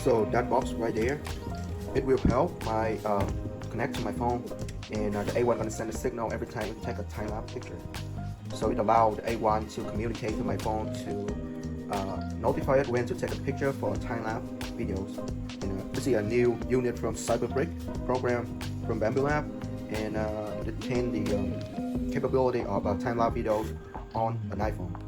So that box right there, it will help my connect to my phone, and the A1 gonna send a signal every time we take a time-lapse picture. So it allowed the A1 to communicate to my phone to notify it when to take a picture for time-lapse videos. This is a new unit from Cyberbrick program from Bambu and it retained the capability of time-lapse videos on an iPhone.